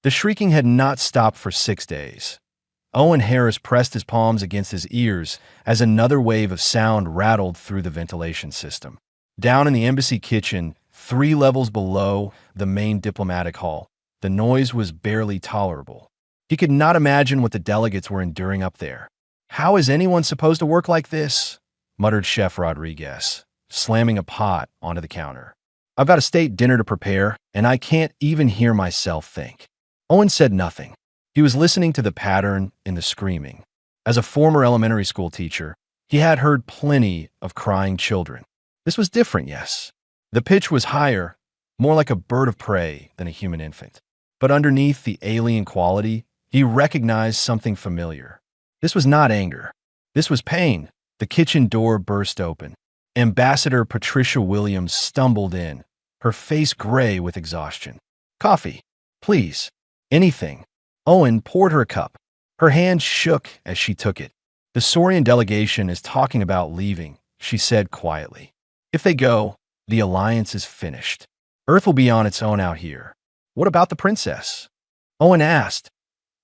The shrieking had not stopped for 6 days. Owen Harris pressed his palms against his ears as another wave of sound rattled through the ventilation system. Down in the embassy kitchen, 3 levels below the main diplomatic hall, the noise was barely tolerable. He could not imagine what the delegates were enduring up there. "How is anyone supposed to work like this?" muttered Chef Rodriguez, slamming a pot onto the counter. "I've got a state dinner to prepare, and I can't even hear myself think." Owen said nothing. He was listening to the pattern in the screaming. As a former elementary school teacher, he had heard plenty of crying children. This was different, yes. The pitch was higher, more like a bird of prey than a human infant. But underneath the alien quality, he recognized something familiar. This was not anger. This was pain. The kitchen door burst open. Ambassador Patricia Williams stumbled in, her face gray with exhaustion. "Coffee, please. Anything." Owen poured her a cup. Her hand shook as she took it. "The Saurian delegation is talking about leaving," she said quietly. "If they go, the alliance is finished. Earth will be on its own out here." "What about the princess?" Owen asked.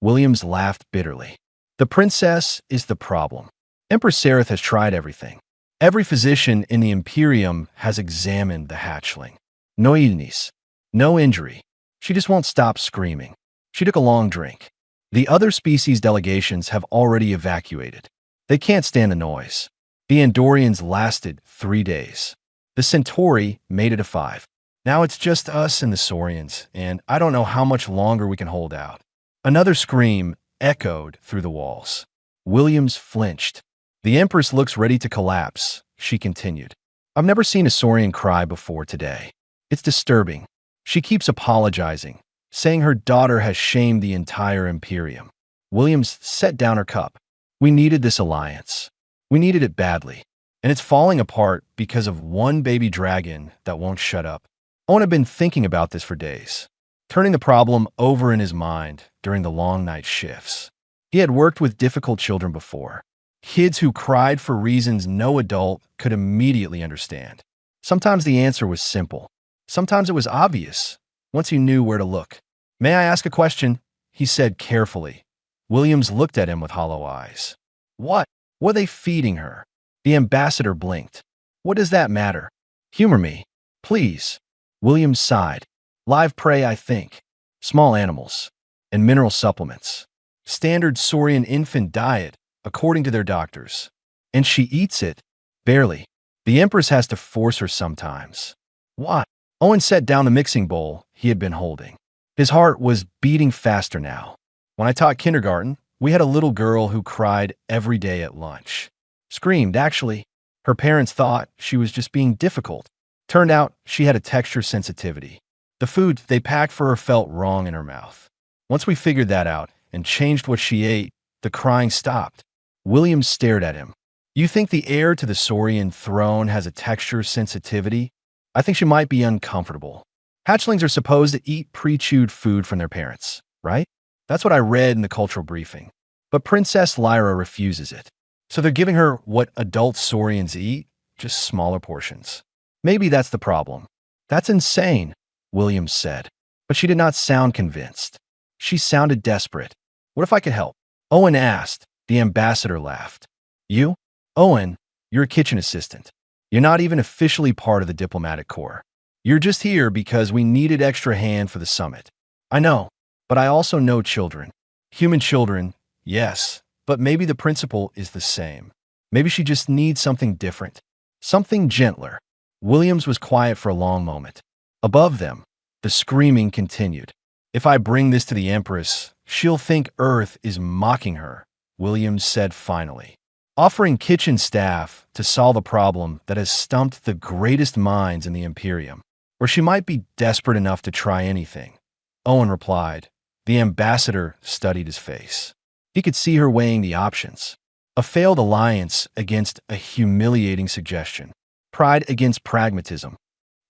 Williams laughed bitterly. "The princess is the problem. Empress Sareth has tried everything. Every physician in the Imperium has examined the hatchling. No illness, no injury. She just won't stop screaming." She took a long drink. "The other species delegations have already evacuated. They can't stand the noise." The Andorians lasted 3 days. The Centauri made it to 5. "Now it's just us and the Saurians, and I don't know how much longer we can hold out." Another scream echoed through the walls. Williams flinched. "The Empress looks ready to collapse," she continued. "I've never seen a Saurian cry before today. It's disturbing. She keeps apologizing, saying her daughter has shamed the entire Imperium." Williams set down her cup. "We needed this alliance. We needed it badly. And it's falling apart because of one baby dragon that won't shut up." Owen had been thinking about this for days, turning the problem over in his mind during the long night shifts. He had worked with difficult children before, kids who cried for reasons no adult could immediately understand. Sometimes the answer was simple. Sometimes it was obvious, once you knew where to look. "May I ask a question?" he said carefully. Williams looked at him with hollow eyes. "What? What are they feeding her?" The ambassador blinked. "What does that matter? Humor me, please." Williams sighed. "Live prey, I think. Small animals. And mineral supplements. Standard Saurian infant diet, according to their doctors. And she eats it. Barely. The Empress has to force her sometimes." "What?" Owen set down the mixing bowl he had been holding. His heart was beating faster now. "When I taught kindergarten, we had a little girl who cried every day at lunch. Screamed, actually. Her parents thought she was just being difficult. Turned out she had a texture sensitivity. The food they packed for her felt wrong in her mouth. Once we figured that out and changed what she ate, the crying stopped." Williams stared at him. "You think the heir to the Saurian throne has a texture sensitivity? I think she might be uncomfortable. Hatchlings are supposed to eat pre-chewed food from their parents, right? That's what I read in the cultural briefing. But Princess Lyra refuses it. So they're giving her what adult Saurians eat, just smaller portions. Maybe that's the problem." "That's insane," Williams said. But she did not sound convinced. She sounded desperate. "What if I could help?" Owen asked. The ambassador laughed. "You? Owen, you're a kitchen assistant. You're not even officially part of the diplomatic corps. You're just here because we needed extra hand for the summit. I know, but I also know children. Human children, yes, but maybe the principle is the same. Maybe she just needs something different, something gentler." Williams was quiet for a long moment. Above them, the screaming continued. "If I bring this to the Empress, she'll think Earth is mocking her," Williams said finally. "Offering kitchen staff to solve a problem that has stumped the greatest minds in the Imperium, or she might be desperate enough to try anything." Owen replied. The ambassador studied his face. He could see her weighing the options. A failed alliance against a humiliating suggestion. Pride against pragmatism.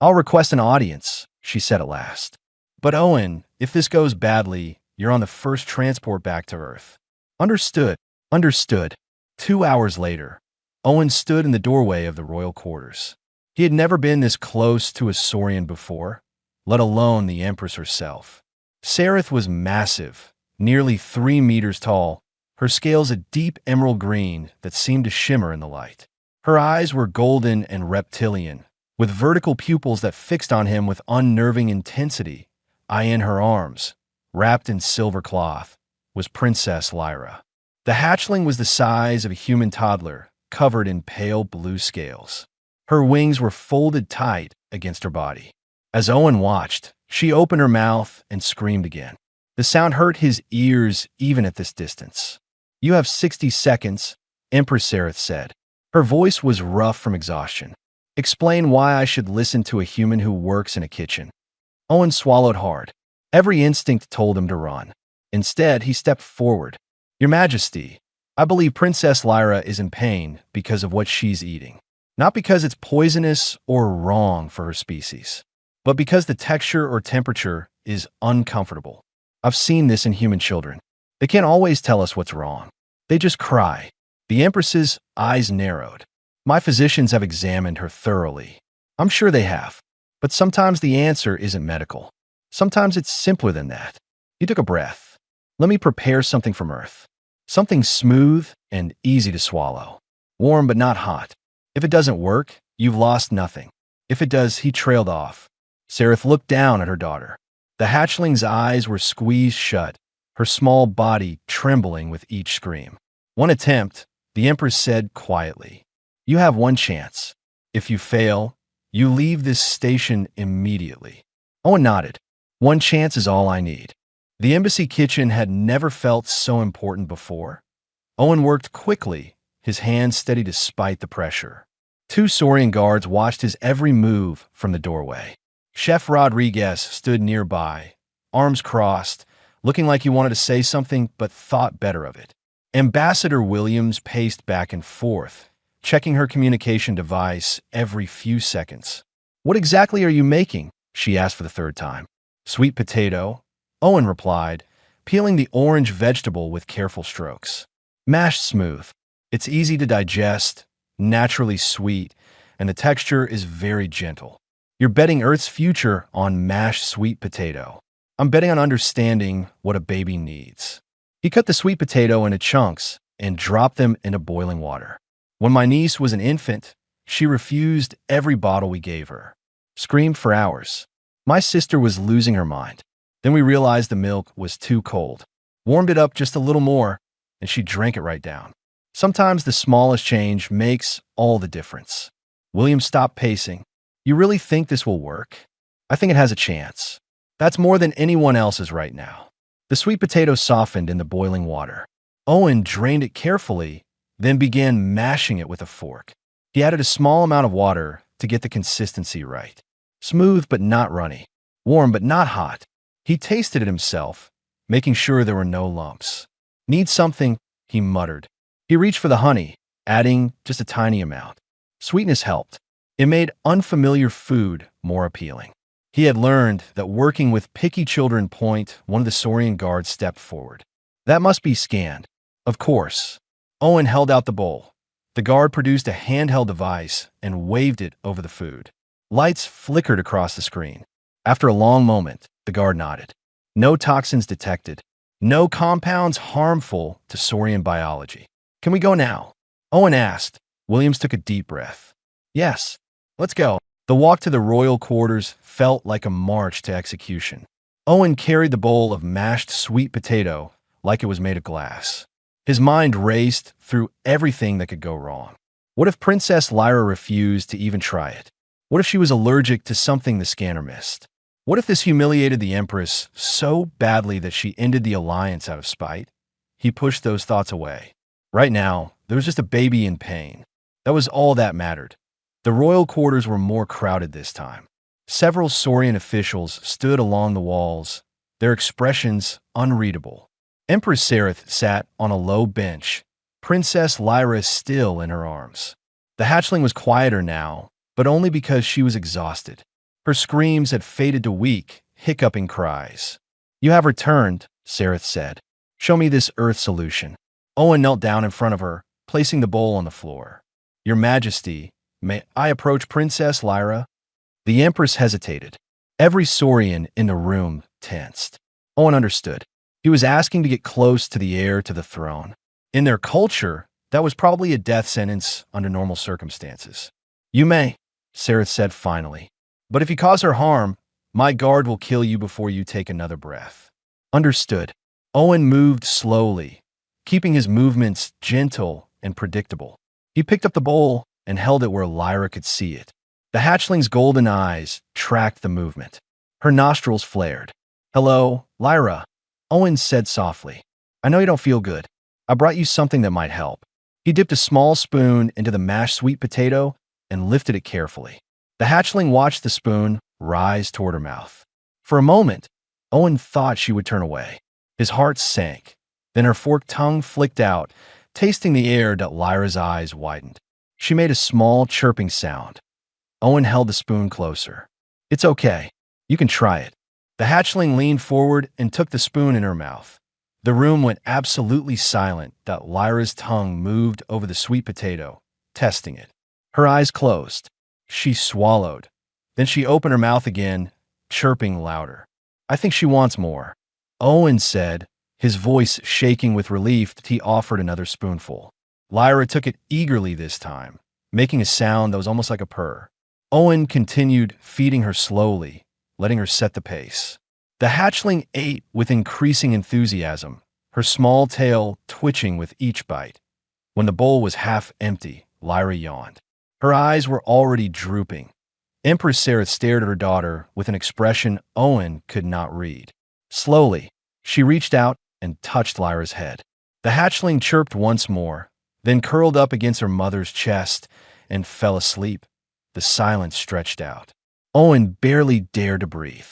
"I'll request an audience," she said at last. "But Owen, if this goes badly, you're on the first transport back to Earth." "Understood. Understood." 2 hours later, Owen stood in the doorway of the royal quarters. He had never been this close to a Saurian before, let alone the Empress herself. Sereth was massive, nearly 3 meters tall, her scales a deep emerald green that seemed to shimmer in the light. Her eyes were golden and reptilian, with vertical pupils that fixed on him with unnerving intensity. In her arms, wrapped in silver cloth, was Princess Lyra. The hatchling was the size of a human toddler, covered in pale blue scales. Her wings were folded tight against her body. As Owen watched, she opened her mouth and screamed again. The sound hurt his ears even at this distance. "You have 60 seconds, Empress Sereth said. Her voice was rough from exhaustion. "Explain why I should listen to a human who works in a kitchen." Owen swallowed hard. Every instinct told him to run. Instead, he stepped forward. "Your Majesty, I believe Princess Lyra is in pain because of what she's eating. Not because it's poisonous or wrong for her species, but because the texture or temperature is uncomfortable. I've seen this in human children. They can't always tell us what's wrong. They just cry." The Empress's eyes narrowed. "My physicians have examined her thoroughly. I'm sure they have. But sometimes the answer isn't medical. Sometimes it's simpler than that." He took a breath. "Let me prepare something from Earth. Something smooth and easy to swallow. Warm but not hot. If it doesn't work, you've lost nothing. If it does," he trailed off. Sereth looked down at her daughter. The hatchling's eyes were squeezed shut, her small body trembling with each scream. "One attempt," the Empress said quietly. "You have one chance. If you fail, you leave this station immediately." Owen nodded. "One chance is all I need." The embassy kitchen had never felt so important before. Owen worked quickly, his hands steady despite the pressure. 2 Saurian guards watched his every move from the doorway. Chef Rodriguez stood nearby, arms crossed, looking like he wanted to say something but thought better of it. Ambassador Williams paced back and forth, checking her communication device every few seconds. "What exactly are you making?" she asked for the 3rd time. "Sweet potato," Owen replied, peeling the orange vegetable with careful strokes. "Mashed smooth. It's easy to digest, naturally sweet, and the texture is very gentle. You're betting Earth's future on mashed sweet potato. I'm betting on understanding what a baby needs." He cut the sweet potato into chunks and dropped them into boiling water. "When my niece was an infant, she refused every bottle we gave her. Screamed for hours. My sister was losing her mind. Then we realized the milk was too cold. Warmed it up just a little more, and she drank it right down. Sometimes the smallest change makes all the difference." William stopped pacing. "You really think this will work?" "I think it has a chance. That's more than anyone else's right now." The sweet potato softened in the boiling water. Owen drained it carefully, then began mashing it with a fork. He added a small amount of water to get the consistency right. Smooth but not runny. Warm but not hot. He tasted it himself, making sure there were no lumps. "Need something," he muttered. He reached for the honey, adding just a tiny amount. Sweetness helped. It made unfamiliar food more appealing. He had learned that working with picky children. One of the Saurian guards stepped forward. "That must be scanned." "Of course." Owen held out the bowl. The guard produced a handheld device and waved it over the food. Lights flickered across the screen. After a long moment, the guard nodded. "No toxins detected. No compounds harmful to Saurian biology. Can we go now?" Owen asked. Williams took a deep breath. "Yes, let's go." The walk to the royal quarters felt like a march to execution. Owen carried the bowl of mashed sweet potato like it was made of glass. His mind raced through everything that could go wrong. What if Princess Lyra refused to even try it? What if she was allergic to something the scanner missed? What if this humiliated the Empress so badly that she ended the alliance out of spite? He pushed those thoughts away. Right now, there was just a baby in pain. That was all that mattered. The royal quarters were more crowded this time. Several Saurian officials stood along the walls, their expressions unreadable. Empress Sereth sat on a low bench, Princess Lyra still in her arms. The hatchling was quieter now, but only because she was exhausted. Her screams had faded to weak, hiccuping cries. "You have returned," Sereth said. "Show me this Earth solution." Owen knelt down in front of her, placing the bowl on the floor. "Your Majesty, may I approach Princess Lyra?" The Empress hesitated. Every Saurian in the room tensed. Owen understood. He was asking to get close to the heir to the throne. In their culture, that was probably a death sentence under normal circumstances. You may, Sarah said finally. But if you cause her harm, my guard will kill you before you take another breath. Understood. Owen moved slowly, keeping his movements gentle and predictable. He picked up the bowl and held it where Lyra could see it. The hatchling's golden eyes tracked the movement. Her nostrils flared. Hello, Lyra, Owen said softly. I know you don't feel good. I brought you something that might help. He dipped a small spoon into the mashed sweet potato and lifted it carefully. The hatchling watched the spoon rise toward her mouth. For a moment, Owen thought she would turn away. His heart sank. Then her forked tongue flicked out, tasting the air that Lyra's eyes widened. She made a small chirping sound. Owen held the spoon closer. It's okay. You can try it. The hatchling leaned forward and took the spoon in her mouth. The room went absolutely silent that Lyra's tongue moved over the sweet potato, testing it. Her eyes closed. She swallowed. Then she opened her mouth again, chirping louder. I think she wants more, Owen said, his voice shaking with relief that he offered another spoonful. Lyra took it eagerly this time, making a sound that was almost like a purr. Owen continued feeding her slowly, letting her set the pace. The hatchling ate with increasing enthusiasm, her small tail twitching with each bite. When the bowl was half empty, Lyra yawned. Her eyes were already drooping. Empress Sarah stared at her daughter with an expression Owen could not read. Slowly, she reached out and touched Lyra's head. The hatchling chirped once more, then curled up against her mother's chest and fell asleep. The silence stretched out. Owen barely dared to breathe.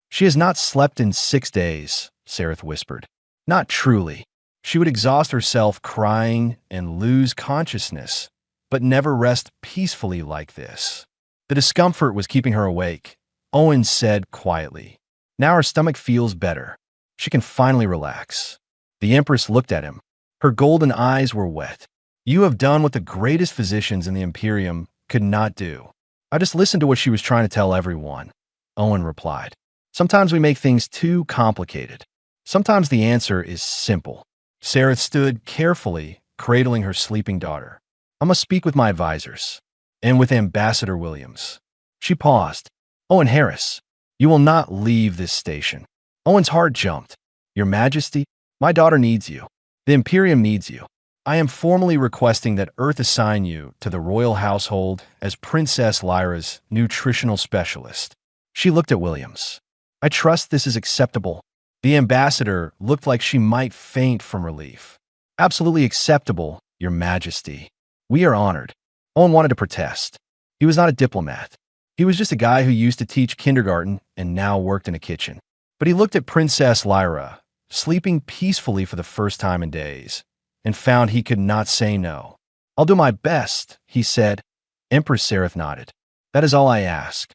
She has not slept in 6 days, Sarah whispered. Not truly. She would exhaust herself crying and lose consciousness, but never rest peacefully like this. The discomfort was keeping her awake, Owen said quietly. Now her stomach feels better. She can finally relax. The Empress looked at him. Her golden eyes were wet. You have done what the greatest physicians in the Imperium could not do. I just listened to what she was trying to tell everyone, Owen replied. Sometimes we make things too complicated. Sometimes the answer is simple. Sarah stood carefully, cradling her sleeping daughter. I must speak with my advisors, and with Ambassador Williams. She paused. Owen Harris, you will not leave this station. Owen's heart jumped. Your Majesty, my daughter needs you. The Imperium needs you. I am formally requesting that Earth assign you to the royal household as Princess Lyra's nutritional specialist. She looked at Williams. I trust this is acceptable. The ambassador looked like she might faint from relief. Absolutely acceptable, Your Majesty. We are honored. Owen wanted to protest. He was not a diplomat. He was just a guy who used to teach kindergarten and now worked in a kitchen. But he looked at Princess Lyra, sleeping peacefully for the first time in days, and found he could not say no. I'll do my best, he said. Empress Seraph nodded. That is all I ask.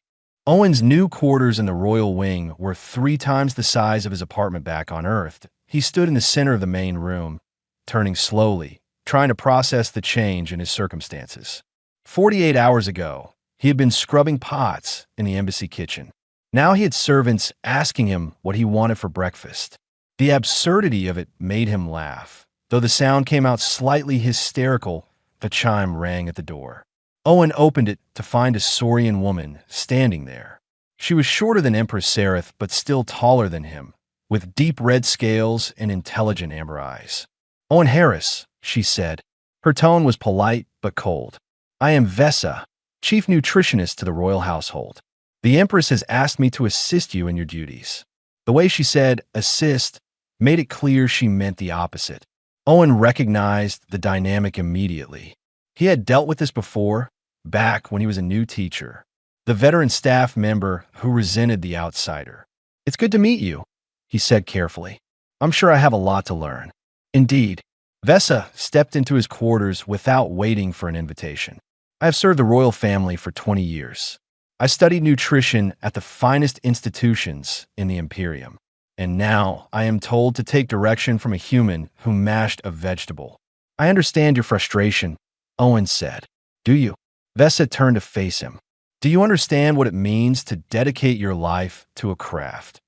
Owen's new quarters in the royal wing were 3 times the size of his apartment back on Earth. He stood in the center of the main room, turning slowly, trying to process the change in his circumstances. 48 hours ago, he had been scrubbing pots in the embassy kitchen. Now he had servants asking him what he wanted for breakfast. The absurdity of it made him laugh. Though the sound came out slightly hysterical, the chime rang at the door. Owen opened it to find a Saurian woman standing there. She was shorter than Empress Seraph, but still taller than him, with deep red scales and intelligent amber eyes. Owen Harris, she said. Her tone was polite but cold. I am Vesa, chief nutritionist to the royal household. The Empress has asked me to assist you in your duties. The way she said assist made it clear she meant the opposite. Owen recognized the dynamic immediately. He had dealt with this before, back when he was a new teacher, the veteran staff member who resented the outsider. It's good to meet you, he said carefully. I'm sure I have a lot to learn. Indeed, Vesa stepped into his quarters without waiting for an invitation. I have served the royal family for 20 years. I studied nutrition at the finest institutions in the Imperium, and now I am told to take direction from a human who mashed a vegetable. I understand your frustration, Owen said. Do you? Vesa turned to face him. Do you understand what it means to dedicate your life to a craft?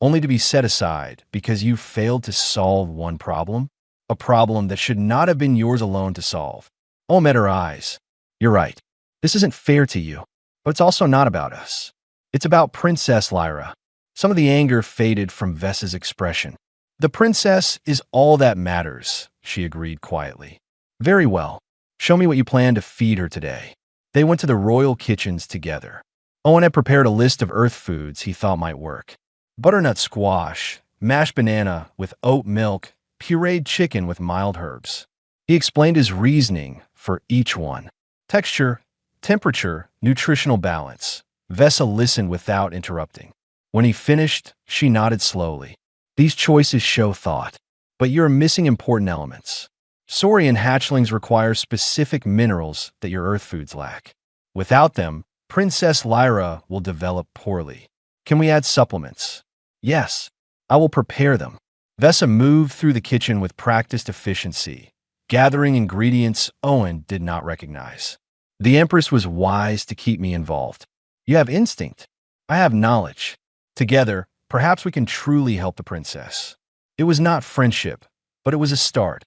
only to be set aside because you failed to solve one problem, a problem that should not have been yours alone to solve. Owen met her eyes. You're right. This isn't fair to you, but it's also not about us. It's about Princess Lyra. Some of the anger faded from Vessa's expression. The princess is all that matters, she agreed quietly. Very well. Show me what you plan to feed her today. They went to the royal kitchens together. Owen had prepared a list of earth foods he thought might work. Butternut squash, mashed banana with oat milk, pureed chicken with mild herbs. He explained his reasoning for each one. Texture, temperature, nutritional balance. Vessa listened without interrupting. When he finished, she nodded slowly. These choices show thought, but you're missing important elements. Saurian hatchlings require specific minerals that your earth foods lack. Without them, Princess Lyra will develop poorly. Can we add supplements? Yes, I will prepare them. Vessa moved through the kitchen with practiced efficiency, gathering ingredients Owen did not recognize. The Empress was wise to keep me involved. You have instinct. I have knowledge. Together, perhaps we can truly help the princess. It was not friendship, but it was a start.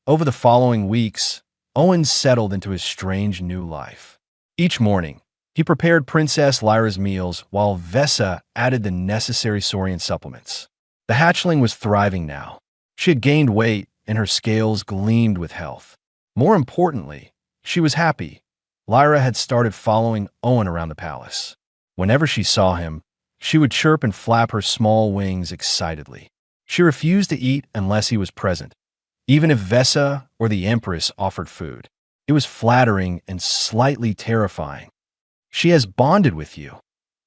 Over the following weeks, Owen settled into his strange new life. Each morning, he prepared Princess Lyra's meals while Vessa added the necessary saurian supplements. The hatchling was thriving now. She had gained weight and her scales gleamed with health. More importantly, she was happy. Lyra had started following Owen around the palace. Whenever she saw him, she would chirp and flap her small wings excitedly. She refused to eat unless he was present, even if Vessa or the Empress offered food. It was flattering and slightly terrifying. She has bonded with you,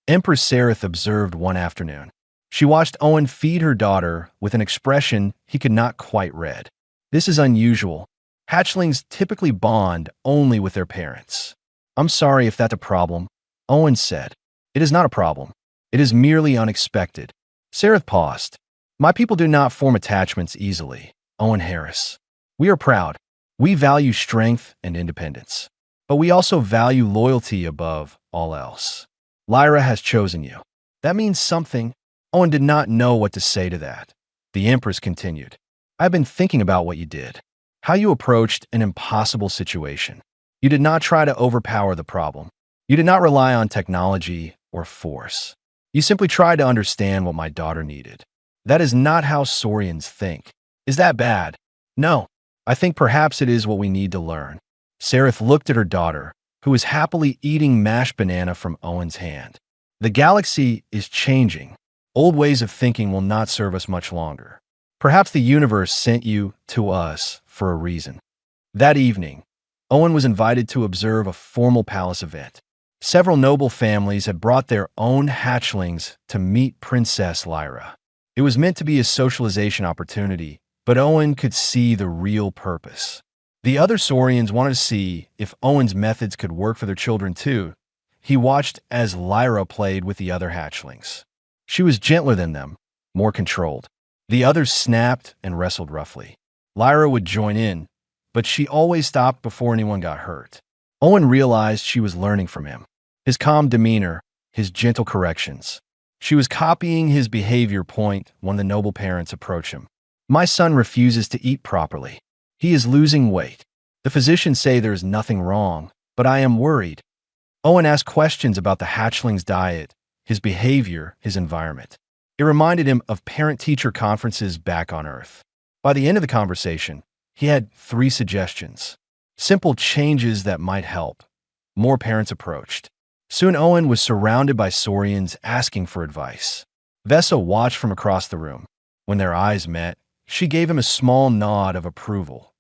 Empress Sereth observed one afternoon. She watched Owen feed her daughter with an expression he could not quite read. This is unusual. Hatchlings typically bond only with their parents. I'm sorry if that's a problem, Owen said. It is not a problem. It is merely unexpected. Sereth paused. My people do not form attachments easily, Owen Harris. We are proud. We value strength and independence. But we also value loyalty above all else. Lyra has chosen you. That means something. Owen did not know what to say to that. The Empress continued. I've been thinking about what you did. How you approached an impossible situation. You did not try to overpower the problem. You did not rely on technology or force. You simply tried to understand what my daughter needed. That is not how Saurians think. Is that bad? No. I think perhaps it is what we need to learn. Sereth looked at her daughter, who was happily eating mashed banana from Owen's hand. The galaxy is changing. Old ways of thinking will not serve us much longer. Perhaps the universe sent you to us for a reason. That evening, Owen was invited to observe a formal palace event. Several noble families had brought their own hatchlings to meet Princess Lyra. It was meant to be a socialization opportunity, but Owen could see the real purpose. The other Saurians wanted to see if Owen's methods could work for their children too. He watched as Lyra played with the other hatchlings. She was gentler than them, more controlled. The others snapped and wrestled roughly. Lyra would join in, but she always stopped before anyone got hurt. Owen realized she was learning from him. His calm demeanor, his gentle corrections. She was copying his behavior point when the noble parents approached him. My son refuses to eat properly. He is losing weight. The physicians say there is nothing wrong, but I am worried. Owen asked questions about the hatchling's diet, his behavior, his environment. It reminded him of parent-teacher conferences back on Earth. By the end of the conversation, he had 3 suggestions. Simple changes that might help. More parents approached. Soon Owen was surrounded by Saurians asking for advice. Vessa watched from across the room. When their eyes met, she gave him a small nod of approval.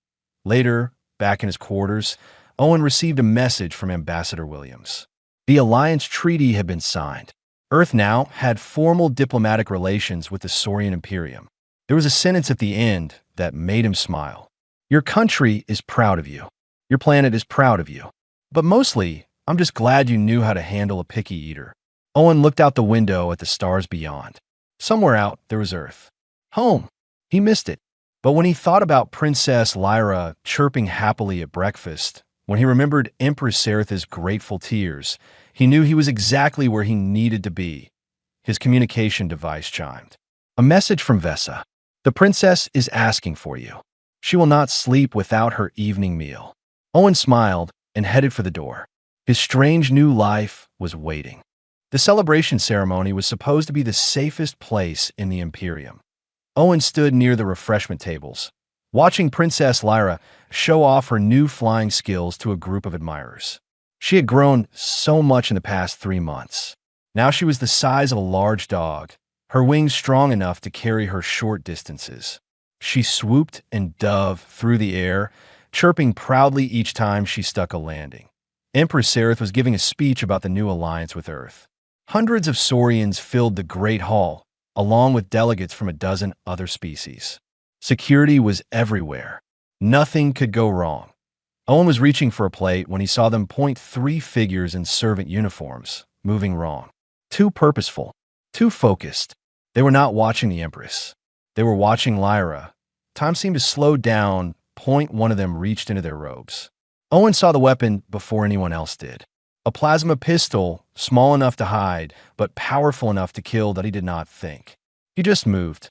Later, back in his quarters, Owen received a message from Ambassador Williams. The alliance treaty had been signed. Earth now had formal diplomatic relations with the Saurian Imperium. There was a sentence at the end that made him smile. Your country is proud of you. Your planet is proud of you. But mostly, I'm just glad you knew how to handle a picky eater. Owen looked out the window at the stars beyond. Somewhere out, there was Earth. Home. He missed it. But when he thought about Princess Lyra chirping happily at breakfast, when he remembered Empress Sereth's grateful tears, he knew he was exactly where he needed to be. His communication device chimed. A message from Vesa. The princess is asking for you. She will not sleep without her evening meal. Owen smiled and headed for the door. His strange new life was waiting. The celebration ceremony was supposed to be the safest place in the Imperium. Owen stood near the refreshment tables, watching Princess Lyra show off her new flying skills to a group of admirers. She had grown so much in the past 3 months. Now she was the size of a large dog, her wings strong enough to carry her short distances. She swooped and dove through the air, chirping proudly each time she struck a landing. Empress Sereth was giving a speech about the new alliance with Earth. Hundreds of Saurians filled the Great Hall, along with delegates from a dozen other species. Security was everywhere. Nothing could go wrong. Owen was reaching for a plate when he saw them point 3 figures in servant uniforms, moving wrong. Too purposeful, too focused. They were not watching the Empress. They were watching Lyra. Time seemed to slow down. One of them reached into their robes. Owen saw the weapon before anyone else did. A plasma pistol, small enough to hide, but powerful enough to kill that he did not think. He just moved.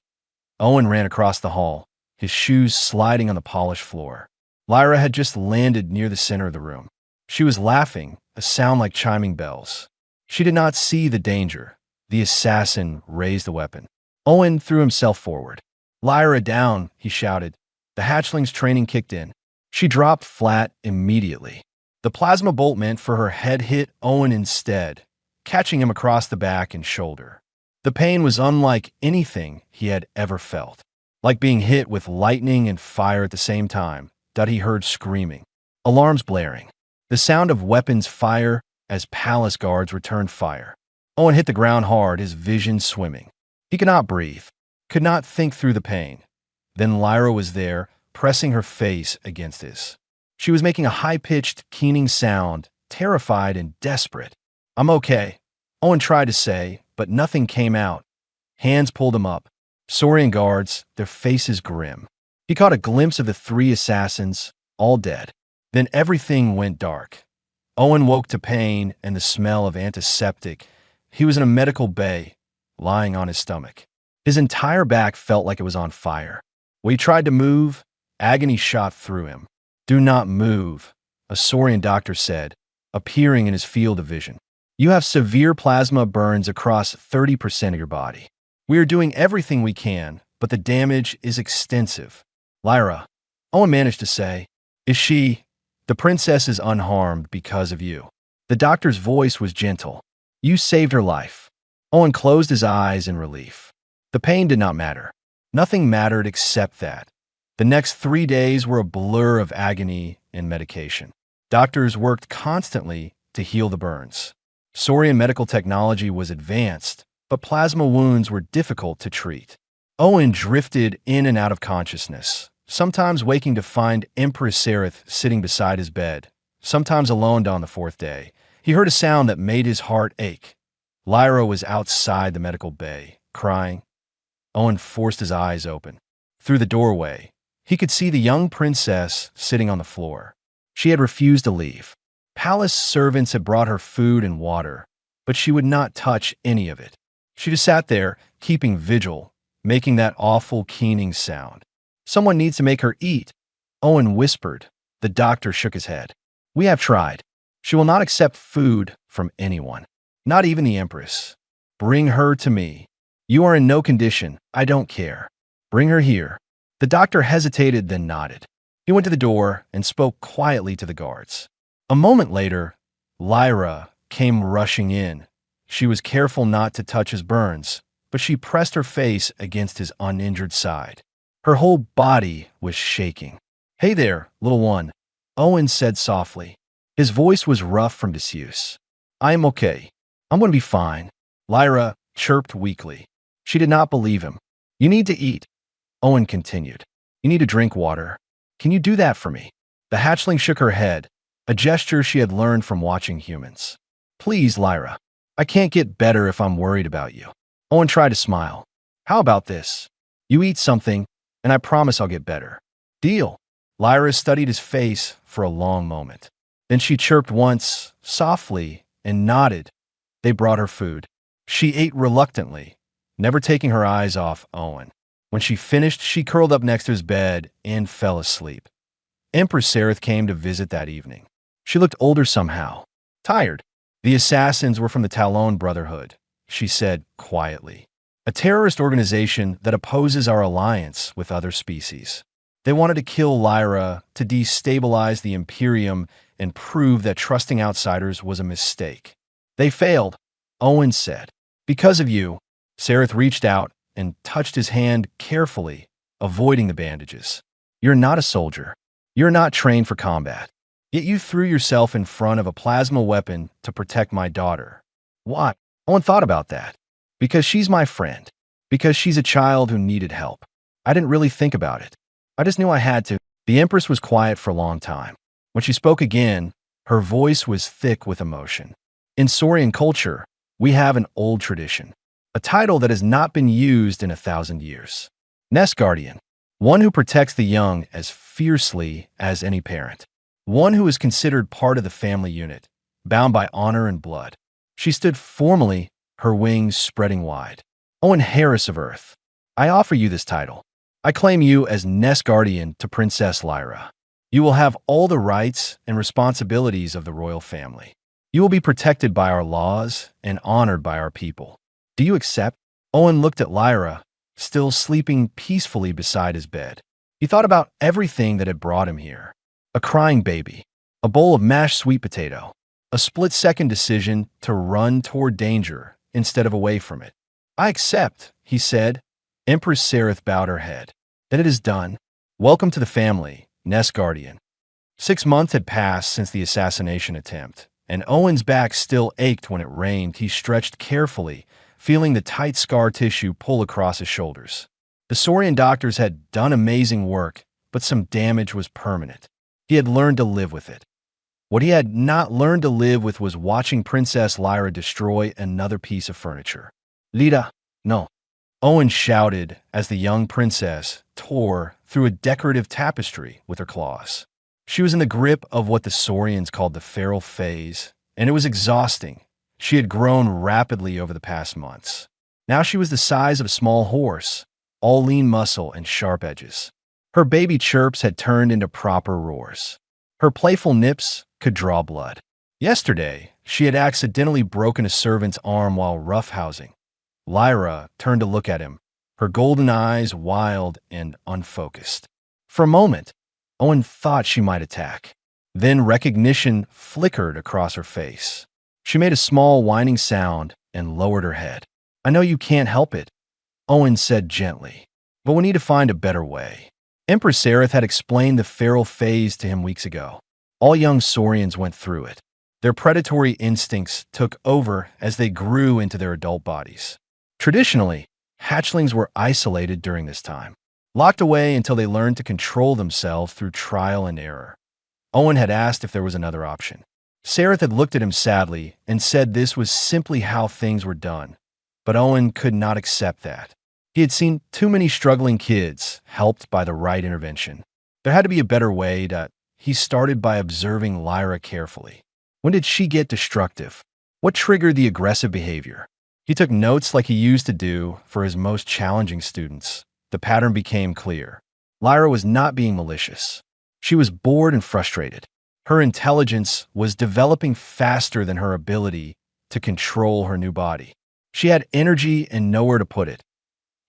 Owen ran across the hall, his shoes sliding on the polished floor. Lyra had just landed near the center of the room. She was laughing, a sound like chiming bells. She did not see the danger. The assassin raised the weapon. Owen threw himself forward. "Lyra down," he shouted. The hatchling's training kicked in. She dropped flat immediately. The plasma bolt meant for her head hit Owen instead, catching him across the back and shoulder. The pain was unlike anything he had ever felt, like being hit with lightning and fire at the same time. That he heard screaming, alarms blaring, the sound of weapons fire as palace guards returned fire. Owen hit the ground hard, his vision swimming. He could not breathe, could not think through the pain. Then Lyra was there, pressing her face against his. She was making a high-pitched, keening sound, terrified and desperate. "I'm okay," Owen tried to say, but nothing came out. Hands pulled him up. Saurian guards, their faces grim. He caught a glimpse of the 3 assassins, all dead. Then everything went dark. Owen woke to pain and the smell of antiseptic. He was in a medical bay, lying on his stomach. His entire back felt like it was on fire. When he tried to move, agony shot through him. "Do not move," a Saurian doctor said, appearing in his field of vision. "You have severe plasma burns across 30% of your body. We are doing everything we can, but the damage is extensive." "Lyra," Owen managed to say, "is she? The princess is unharmed because of you." The doctor's voice was gentle. "You saved her life." Owen closed his eyes in relief. The pain did not matter. Nothing mattered except that. The next 3 days were a blur of agony and medication. Doctors worked constantly to heal the burns. Saurian medical technology was advanced, but plasma wounds were difficult to treat. Owen drifted in and out of consciousness, sometimes waking to find Empress Sereth sitting beside his bed, sometimes alone on the 4th day. He heard a sound that made his heart ache. Lyra was outside the medical bay, crying. Owen forced his eyes open. Through the doorway, he could see the young princess sitting on the floor. She had refused to leave. Palace servants had brought her food and water, but she would not touch any of it. She just sat there, keeping vigil, making that awful keening sound. "Someone needs to make her eat," Owen whispered. The doctor shook his head. "We have tried. She will not accept food from anyone, not even the Empress. Bring her to me. You are in no condition. I don't care. Bring her here." The doctor hesitated, then nodded. He went to the door and spoke quietly to the guards. A moment later, Lyra came rushing in. She was careful not to touch his burns, but she pressed her face against his uninjured side. Her whole body was shaking. "Hey there, little one," Owen said softly. His voice was rough from disuse. "I am okay. I'm going to be fine," Lyra chirped weakly. She did not believe him. "You need to eat," Owen continued. "You need to drink water. Can you do that for me?" The hatchling shook her head, a gesture she had learned from watching humans. "Please, Lyra. I can't get better if I'm worried about you." Owen tried to smile. "How about this? You eat something, and I promise I'll get better. Deal?" Lyra studied his face for a long moment. Then she chirped once, softly, and nodded. They brought her food. She ate reluctantly. never taking her eyes off Owen. When she finished, she curled up next to his bed and fell asleep. Empress Sereth came to visit that evening. She looked older somehow, tired. The assassins were from the Talon Brotherhood, she said quietly, a terrorist organization that opposes our alliance with other species. They wanted to kill Lyra to destabilize the Imperium and prove that trusting outsiders was a mistake. They failed, Owen said. Because of you. Sereth reached out and touched his hand carefully, avoiding the bandages. You're not a soldier. You're not trained for combat. Yet you threw yourself in front of a plasma weapon to protect my daughter. Why? Owen thought about that. Because she's my friend. Because she's a child who needed help. I didn't really think about it. I just knew I had to. The Empress was quiet for a long time. When she spoke again, her voice was thick with emotion. In Saurian culture, we have an old tradition, a title that has not been used in 1,000 years. Nest Guardian, one who protects the young as fiercely as any parent. One who is considered part of the family unit, bound by honor and blood. She stood formally, her wings spreading wide. Owen Harris of Earth, I offer you this title. I claim you as Nest Guardian to Princess Lyra. You will have all the rights and responsibilities of the royal family. You will be protected by our laws and honored by our people. Do you accept? Owen looked at Lyra, still sleeping peacefully beside his bed. He thought about everything that had brought him here. A crying baby, a bowl of mashed sweet potato, a split-second decision to run toward danger instead of away from it. I accept, he said. Empress Sereth bowed her head. Then it is done. Welcome to the family, Nest Guardian. 6 months had passed since the assassination attempt, and Owen's back still ached when it rained. He stretched carefully, feeling the tight scar tissue pull across his shoulders. The Saurian doctors had done amazing work, but some damage was permanent. He had learned to live with it. What he had not learned to live with was watching Princess Lyra destroy another piece of furniture. Lita, no. Owen shouted as the young princess tore through a decorative tapestry with her claws. She was in the grip of what the Saurians called the feral phase, and it was exhausting. She had grown rapidly over the past months. Now she was the size of a small horse, all lean muscle and sharp edges. Her baby chirps had turned into proper roars. Her playful nips could draw blood. Yesterday, she had accidentally broken a servant's arm while roughhousing. Lyra turned to look at him, her golden eyes wild and unfocused. For a moment, Owen thought she might attack. Then recognition flickered across her face. She made a small whining sound and lowered her head. I know you can't help it, Owen said gently, but we need to find a better way. Empress Sereth had explained the feral phase to him weeks ago. All young Saurians went through it. Their predatory instincts took over as they grew into their adult bodies. Traditionally, hatchlings were isolated during this time, locked away until they learned to control themselves through trial and error. Owen had asked if there was another option. Sereth had looked at him sadly and said this was simply how things were done, but Owen could not accept that. He had seen too many struggling kids helped by the right intervention. There had to be a better way. He started by observing Lyra carefully. When did she get destructive? What triggered the aggressive behavior? He took notes like he used to do for his most challenging students. The pattern became clear. Lyra was not being malicious. She was bored and frustrated. Her intelligence was developing faster than her ability to control her new body. She had energy and nowhere to put it.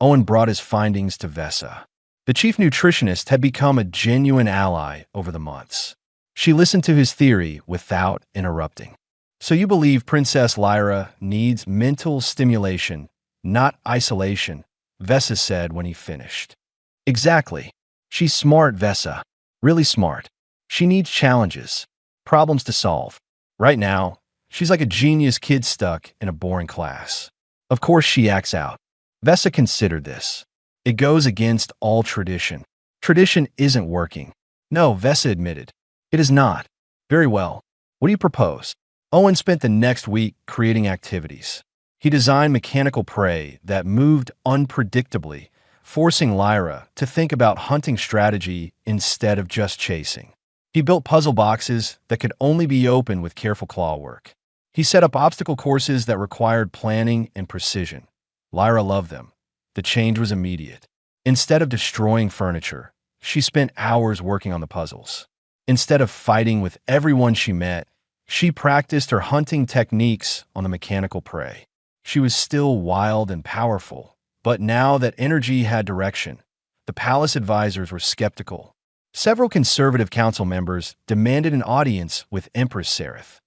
Owen brought his findings to Vesa. The chief nutritionist had become a genuine ally over the months. She listened to his theory without interrupting. So you believe Princess Lyra needs mental stimulation, not isolation, Vesa said when he finished. Exactly. She's smart, Vesa. Really smart. She needs challenges, problems to solve. Right now, she's like a genius kid stuck in a boring class. Of course she acts out. Vesa considered this. It goes against all tradition. Tradition isn't working. No, Vesa admitted. It is not. Very well. What do you propose? Owen spent the next week creating activities. He designed mechanical prey that moved unpredictably, forcing Lyra to think about hunting strategy instead of just chasing. He built puzzle boxes that could only be opened with careful claw work. He set up obstacle courses that required planning and precision. Lyra loved them. The change was immediate. Instead of destroying furniture, she spent hours working on the puzzles. Instead of fighting with everyone she met, she practiced her hunting techniques on the mechanical prey. She was still wild and powerful, but now that energy had direction, the palace advisors were skeptical. Several conservative council members demanded an audience with Empress Sereth.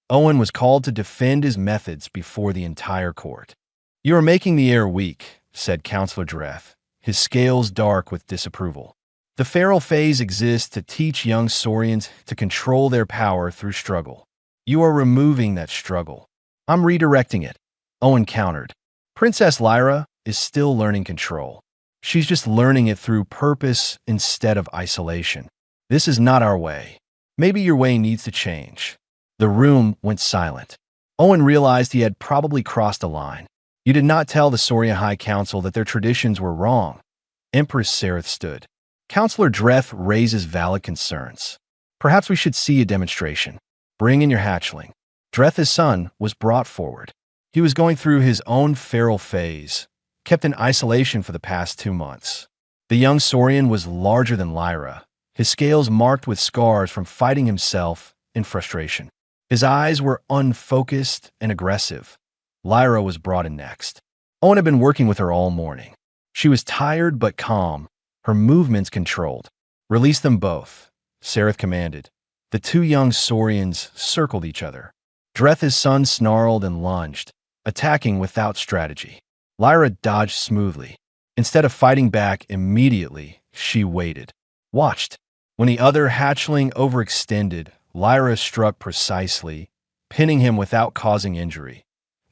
Owen was called to defend his methods before the entire court. "You are making the air weak," said Councillor Dreth, his scales dark with disapproval. "The feral phase exists to teach young Saurians to control their power through struggle. You are removing that struggle." "I'm redirecting it," Owen countered. "Princess Lyra is still learning control. She's just learning it through purpose instead of isolation. This is not our way. Maybe your way needs to change." The room went silent. Owen realized he had probably crossed a line. You did not tell the Saurian High Council that their traditions were wrong. Empress Sereth stood. Councillor Dreth raises valid concerns. "Perhaps we should see a demonstration. Bring in your hatchling." Dreth's son was brought forward. He was going through his own feral phase, kept in isolation for the past 2 months. The young Saurian was larger than Lyra, his scales marked with scars from fighting himself in frustration. His eyes were unfocused and aggressive. Lyra was brought in next. Owen had been working with her all morning. She was tired but calm, her movements controlled. "Release them both," Sereth commanded. The 2 young Saurians circled each other. Dreth's son snarled and lunged, attacking without strategy. Lyra dodged smoothly. Instead of fighting back immediately, she waited. Watched. When the other hatchling overextended, Lyra struck precisely, pinning him without causing injury.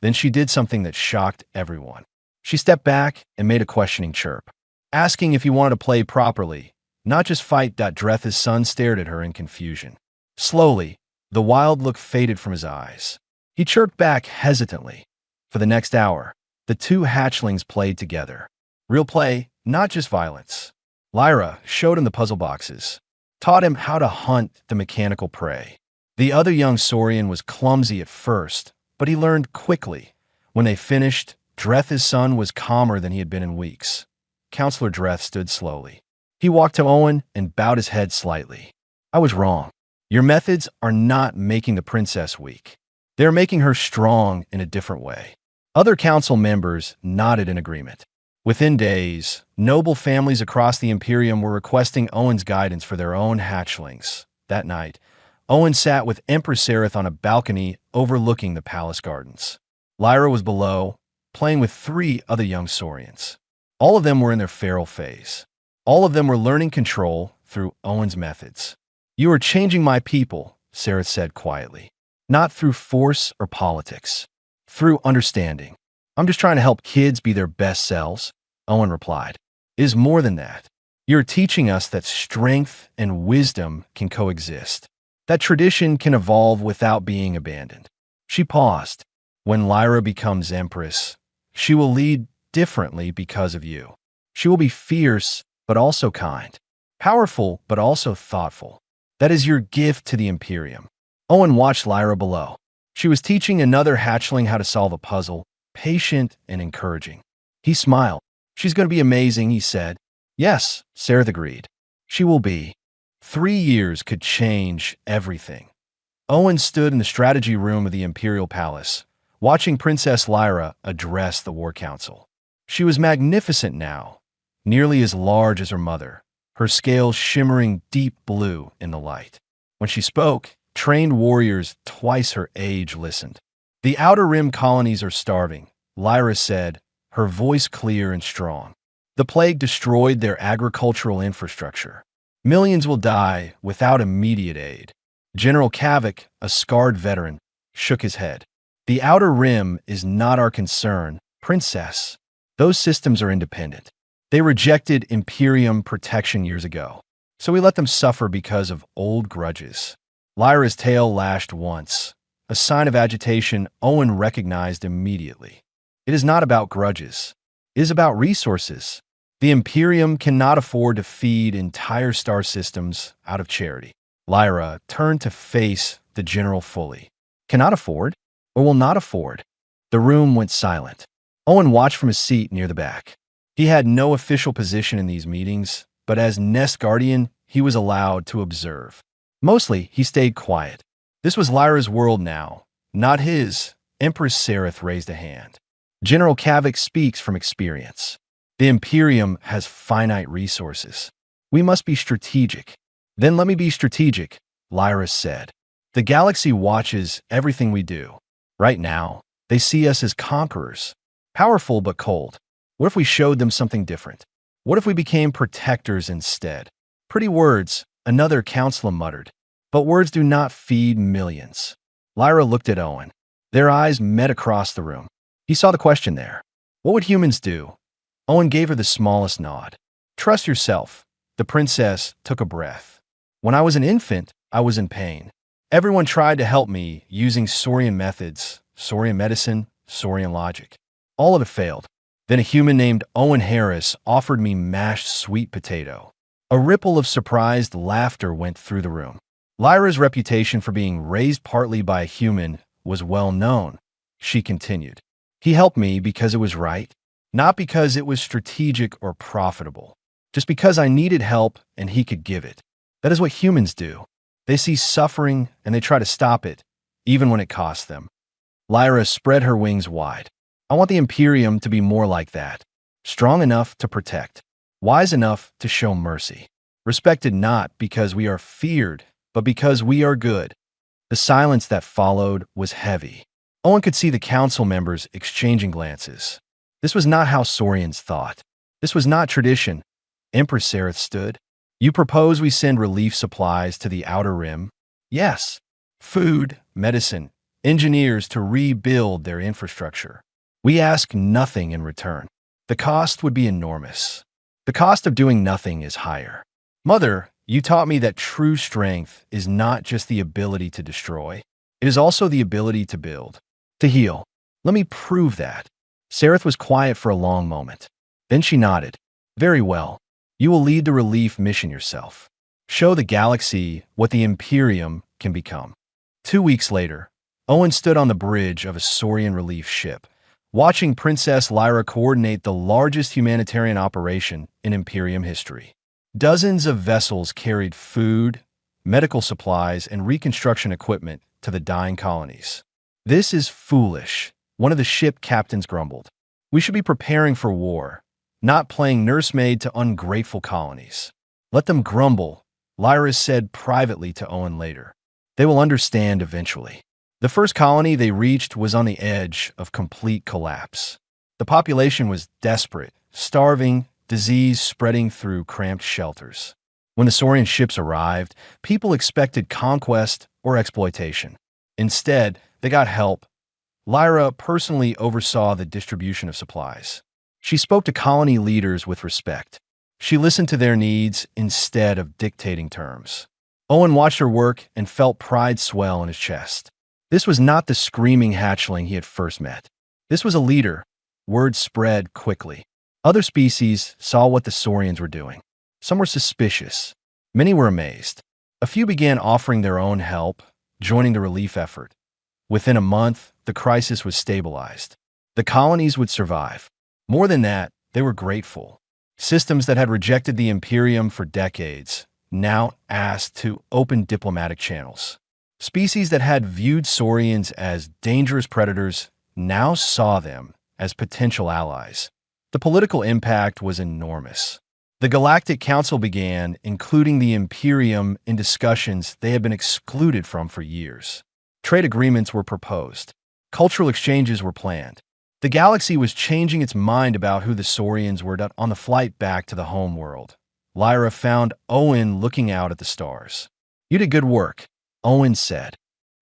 Then she did something that shocked everyone. She stepped back and made a questioning chirp, asking if he wanted to play properly, not just fight. Dreth's son stared at her in confusion. Slowly, the wild look faded from his eyes. He chirped back hesitantly. For the next hour, the 2 hatchlings played together. Real play, not just violence. Lyra showed him the puzzle boxes, taught him how to hunt the mechanical prey. The other young Saurian was clumsy at first, but he learned quickly. When they finished, Dreth's son was calmer than he had been in weeks. Councillor Dreth stood slowly. He walked to Owen and bowed his head slightly. "I was wrong. Your methods are not making the princess weak. They're making her strong in a different way." Other council members nodded in agreement. Within days, noble families across the Imperium were requesting Owen's guidance for their own hatchlings. That night, Owen sat with Empress Sereth on a balcony overlooking the palace gardens. Lyra was below, playing with 3 other young Saurians. All of them were in their feral phase. All of them were learning control through Owen's methods. "You are changing my people," Sereth said quietly. "Not through force or politics. Through understanding." "I'm just trying to help kids be their best selves," Owen replied. "It is more than that. You're teaching us that strength and wisdom can coexist. That tradition can evolve without being abandoned." She paused. "When Lyra becomes Empress, she will lead differently because of you. She will be fierce, but also kind. Powerful, but also thoughtful. That is your gift to the Imperium." Owen watched Lyra below. She was teaching another hatchling how to solve a puzzle, patient and encouraging. He smiled. "She's going to be amazing," he said. "Yes," Sereth agreed. "She will be." 3 years could change everything. Owen stood in the strategy room of the Imperial Palace, watching Princess Lyra address the War Council. She was magnificent now, nearly as large as her mother, her scales shimmering deep blue in the light. When she spoke, trained warriors twice her age listened. "The Outer Rim colonies are starving," Lyra said, her voice clear and strong. "The plague destroyed their agricultural infrastructure. Millions will die without immediate aid." General Kavik, a scarred veteran, shook his head. "The Outer Rim is not our concern, Princess. Those systems are independent. They rejected Imperium protection years ago, so we let them suffer because of old grudges." Lyra's tail lashed once, a sign of agitation Owen recognized immediately. "It is not about grudges. It is about resources. The Imperium cannot afford to feed entire star systems out of charity." Lyra turned to face the general fully. "Cannot afford, or will not afford?" The room went silent. Owen watched from his seat near the back. He had no official position in these meetings, but as Nest Guardian, he was allowed to observe. Mostly, he stayed quiet. This was Lyra's world now, not his. Empress Sereth raised a hand. General Kavik speaks from experience. The Imperium has finite resources. We must be strategic. Then let me be strategic, Lyra said. The galaxy watches everything we do. Right now, they see us as conquerors. Powerful but cold. What if we showed them something different? What if we became protectors instead? Pretty words, another counselor muttered. But words do not feed millions. Lyra looked at Owen. Their eyes met across the room. He saw the question there. What would humans do? Owen gave her the smallest nod. Trust yourself. The princess took a breath. When I was an infant, I was in pain. Everyone tried to help me using Saurian methods, Saurian medicine, Saurian logic. All of it failed. Then a human named Owen Harris offered me mashed sweet potato. A ripple of surprised laughter went through the room. Lyra's reputation for being raised partly by a human was well known. She continued. He helped me because it was right, not because it was strategic or profitable, just because I needed help and he could give it. That is what humans do. They see suffering and they try to stop it, even when it costs them. Lyra spread her wings wide. I want the Imperium to be more like that. Strong enough to protect. Wise enough to show mercy. Respected not because we are feared, but because we are good. The silence that followed was heavy. Owen could see the council members exchanging glances. This was not how Saurians thought. This was not tradition. Empress Sereth stood. You propose we send relief supplies to the Outer Rim? Yes. Food, medicine, engineers to rebuild their infrastructure. We ask nothing in return. The cost would be enormous. The cost of doing nothing is higher. Mother, you taught me that true strength is not just the ability to destroy. It is also the ability to build, to heal. Let me prove that. Sereth was quiet for a long moment. Then she nodded. Very well. You will lead the relief mission yourself. Show the galaxy what the Imperium can become. 2 weeks later, Owen stood on the bridge of a Saurian relief ship, watching Princess Lyra coordinate the largest humanitarian operation in Imperium history. Dozens of vessels carried food, medical supplies, and reconstruction equipment to the dying colonies. This is foolish, one of the ship captains grumbled. We should be preparing for war, not playing nursemaid to ungrateful colonies. Let them grumble, Lyra said privately to Owen later. They will understand eventually. The first colony they reached was on the edge of complete collapse. The population was desperate, starving, disease spreading through cramped shelters. When the Saurian ships arrived, people expected conquest or exploitation. Instead, they got help. Lyra personally oversaw the distribution of supplies. She spoke to colony leaders with respect. She listened to their needs instead of dictating terms. Owen watched her work and felt pride swell in his chest. This was not the screaming hatchling he had first met. This was a leader. Word spread quickly. Other species saw what the Saurians were doing. Some were suspicious. Many were amazed. A few began offering their own help, joining the relief effort. Within a month, the crisis was stabilized. The colonies would survive. More than that, they were grateful. Systems that had rejected the Imperium for decades now asked to open diplomatic channels. Species that had viewed Saurians as dangerous predators now saw them as potential allies. The political impact was enormous. The Galactic Council began including the Imperium in discussions they had been excluded from for years. Trade agreements were proposed. Cultural exchanges were planned. The galaxy was changing its mind about who the Saurians were on the flight back to the home world. Lyra found Owen looking out at the stars. You did good work, Owen said.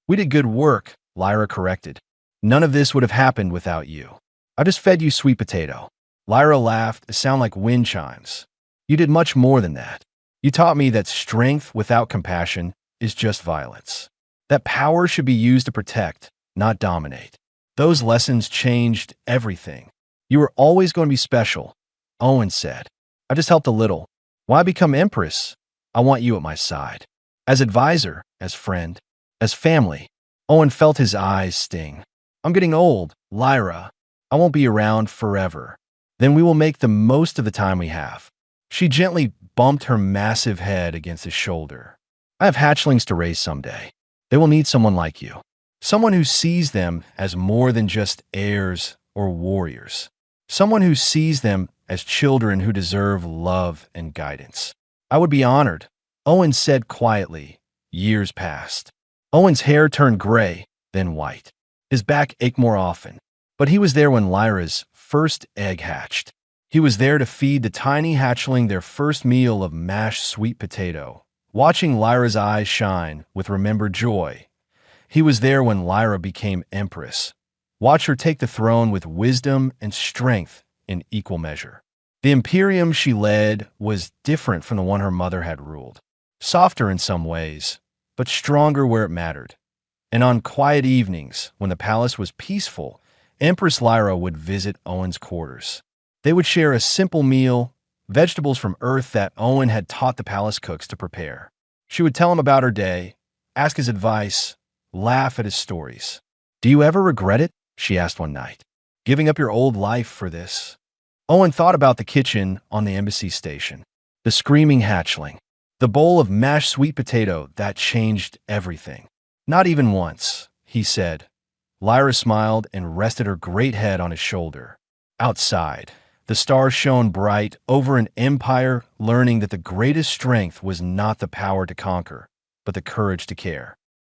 We did good work, Lyra corrected. None of this would have happened without you. I just fed you sweet potato. Lyra laughed, a sound like wind chimes. You did much more than that. You taught me that strength without compassion is just violence. That power should be used to protect, not dominate. Those lessons changed everything. You were always going to be special, Owen said. I just helped a little. Why become empress? I want you at my side. As advisor, as friend, as family. Owen felt his eyes sting. I'm getting old, Lyra. I won't be around forever. Then we will make the most of the time we have." She gently bumped her massive head against his shoulder. "I have hatchlings to raise someday. They will need someone like you. Someone who sees them as more than just heirs or warriors. Someone who sees them as children who deserve love and guidance." "I would be honored," Owen said quietly. Years passed. Owen's hair turned gray, then white. His back ached more often. But he was there when Lyra's first egg hatched. He was there to feed the tiny hatchling their first meal of mashed sweet potato, watching Lyra's eyes shine with remembered joy. He was there when Lyra became empress. Watch her take the throne with wisdom and strength in equal measure. The Imperium she led was different from the one her mother had ruled. Softer in some ways, but stronger where it mattered. And on quiet evenings, when the palace was peaceful, Empress Lyra would visit Owen's quarters. They would share a simple meal, vegetables from Earth that Owen had taught the palace cooks to prepare. She would tell him about her day, ask his advice, laugh at his stories. "Do you ever regret it?" she asked one night. "Giving up your old life for this?" Owen thought about the kitchen on the embassy station, the screaming hatchling, the bowl of mashed sweet potato that changed everything. "Not even once," he said. Lyra smiled and rested her great head on his shoulder. Outside, the stars shone bright over an empire learning that the greatest strength was not the power to conquer, but the courage to care.